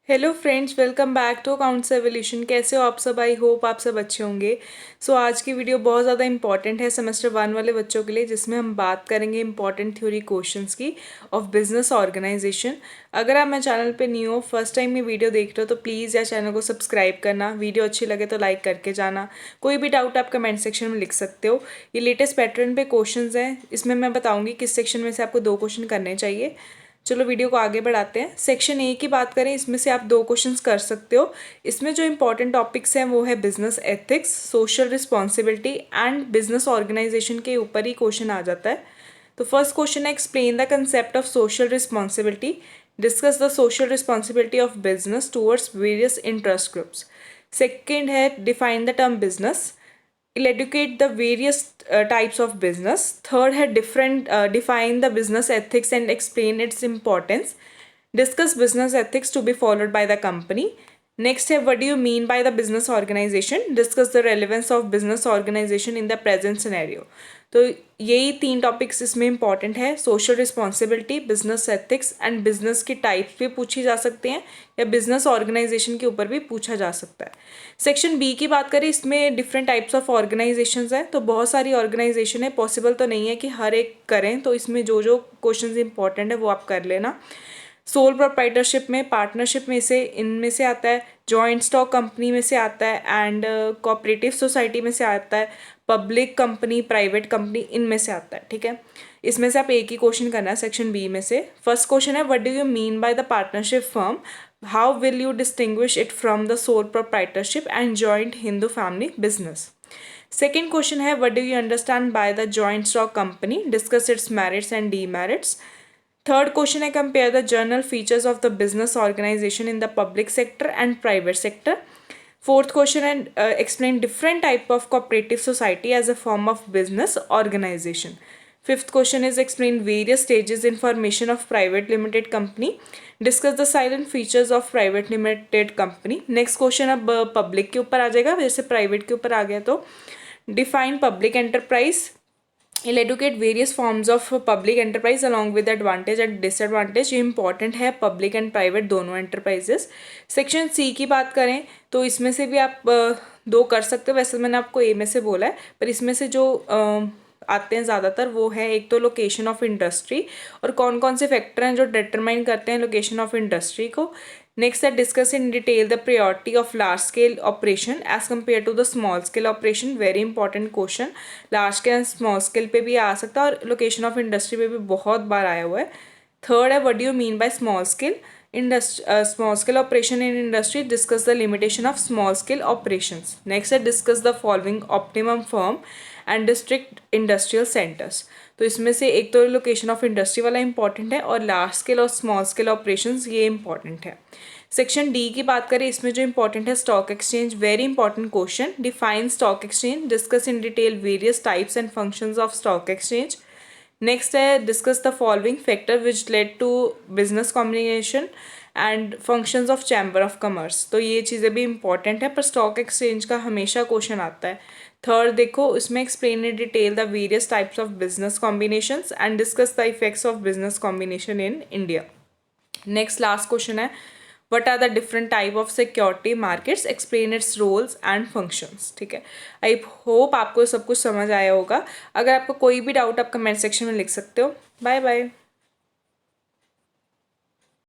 Hello friends, welcome back to accounts evolution. कैसे हो आप सब? आई होप आप सब अच्छे होंगे। आज की वीडियो बहुत ज़्यादा इंपॉर्टेंट है सेमेस्टर 1 वाले बच्चों के लिए, जिसमें हम बात करेंगे इंपॉर्टेंट थ्योरी क्वेश्चंस की ऑफ बिजनेस ऑर्गेनाइजेशन। अगर आप मेरे चैनल पे न्यू हो, फर्स्ट टाइम ये वीडियो देख रहे हो, तो प्लीज़ यार चैनल को सब्सक्राइब करना। वीडियो अच्छी लगे तो लाइक करके जाना। कोई भी डाउट आप कमेंट सेक्शन में लिख सकते हो। ये लेटेस्ट पैटर्न पे क्वेश्चंस हैं, इसमें मैं बताऊँगी किस सेक्शन में से आपको 2 क्वेश्चन करने चाहिए। चलो वीडियो को आगे बढ़ाते हैं। सेक्शन ए की बात करें, इसमें से आप 2 क्वेश्चंस कर सकते हो। इसमें जो इंपॉर्टेंट टॉपिक्स हैं वो है business ethics, social responsibility and business organisation के ऊपर ही क्वेश्चन आ जाता है। तो फर्स्ट क्वेश्चन है, explain the concept of social responsibility, discuss the social responsibility of business towards various interest groups. Second है, define the term business, will educate the various types of business. Third है different define the business ethics and explain its importance. Discuss business ethics to be followed by the company. Next है, what do you mean by the business organization? Discuss the relevance of business organization in the present scenario. तो यही 3 topics इसमें important है। Social responsibility, business ethics and business की types भी पूछी जा सकते हैं या बिजनेस ऑर्गेनाइजेशन के ऊपर भी पूछा जा सकता है। सेक्शन बी की बात करें, इसमें डिफरेंट टाइप्स ऑफ ऑर्गेनाइजेशंस हैं। तो बहुत सारी ऑर्गेनाइजेशन है, पॉसिबल तो नहीं है कि हर एक करें, तो इसमें जो जो क्वेश्चंस इंपॉर्टेंट है वो आप कर लेना। सोल प्रोप्राइटरशिप में, पार्टनरशिप में से इनमें से आता है, जॉइंट स्टॉक कंपनी में से आता है एंड कोऑपरेटिव सोसाइटी में से आता है, पब्लिक कंपनी, प्राइवेट कंपनी, इनमें से आता है। ठीक है, इसमें से आप एक ही क्वेश्चन करना है सेक्शन बी में से। फर्स्ट क्वेश्चन है, what do you mean by the partnership firm, how will you distinguish it from the sole proprietorship and joint Hindu family business. Second question है, what do you understand by the joint stock company, discuss its merits and demerits. Third question है, compare the general features of the business organization in the public sector and private sector. Fourth question है, explain different type of cooperative society as a form of business organization. Fifth question is, explain various stages in formation of private limited company. Discuss the silent features of private limited company. Next question अब public के ऊपर आ जाएगा, जैसे private के ऊपर आ गया तो define public enterprise. Will educate various forms of public enterprise along with advantage and disadvantage. ये इंपॉर्टेंट है, पब्लिक एंड प्राइवेट दोनों एंटरप्राइजेस। सेक्शन सी की बात करें तो इसमें से भी आप 2 कर सकते हो। वैसे मैंने आपको ए में से बोला है, पर इसमें से जो आते हैं ज़्यादातर वो है, एक तो लोकेशन ऑफ इंडस्ट्री और कौन कौन से फैक्टर हैं जो डिटरमाइन करते हैं लोकेशन ऑफ इंडस्ट्री को। नेक्स्ट है, discuss in detail the priority of large scale operation as compare to the small scale operation. Very important question, large scale and small scale पे भी आ सकता है और लोकेशन ऑफ इंडस्ट्री पे भी बहुत बार आया हुआ है। थर्ड है, what do you mean by small scale small scale operation in industry, discuss the limitation of small scale operations. Next है, discuss the following optimum firm and district industrial centers. तो इसमें से एक तो लोकेशन ऑफ इंडस्ट्री वाला important है और large scale और स्मॉल स्केल ऑपरेशंस ये इंपॉर्टेंट है। सेक्शन डी की बात करें, इसमें जो इंपॉर्टेंट है stock exchange. Very important question, define stock exchange, discuss in detail various types and functions of stock exchange. Next है, discuss the following factor which led to business combination and functions of chamber of commerce. तो ये चीज़ें भी important है, पर stock exchange का हमेशा question आता है। थर्ड देखो, इसमें explain in detail the various types of business combinations and discuss the effects of business combination in India. Next last question है, what are the different type of security markets, explain its roles and functions। ठीक है, I hope आपको सब कुछ समझ आया होगा। अगर आपको कोई भी डाउट आप कमेंट सेक्शन में लिख सकते हो। Bye bye.